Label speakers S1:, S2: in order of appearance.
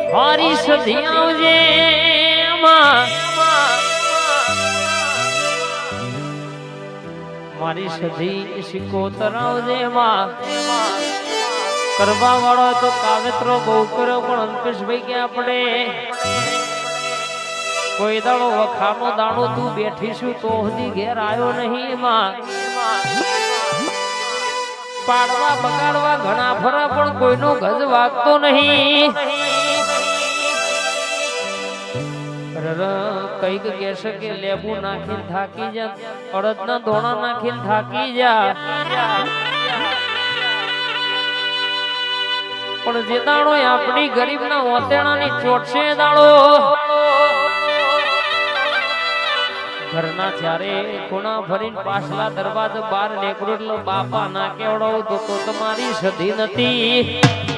S1: મારી સધી આવજે મારી સધી સિકોતર આવજે કરવા વાળો તો કાવેત્રો બહુ કર્યો પણ અંકુશભાઈ કે આપણે કોઈ દાડો વખાનો દાડો તું બેઠીશું તો હજી ઘેર આવ્યો નહીં એમાં પાડવા બગાડવા ઘણા ફરા પણ કોઈનો ગજ વાગતો નહીં કઈક કહેશે કે લેબુ નાખીને થાકી જા અડદના દોણા નાખીને થાકી જા પણ જે દાડો આપણી ગરીબના ઓતેણાની ચોટશે દાડો ઘરના ચારે ખૂણા ભરીને પાછલા દરવાજા બહાર નીકળો એટલે બાપા ના કેવડાવું તો તમારી સધી નથી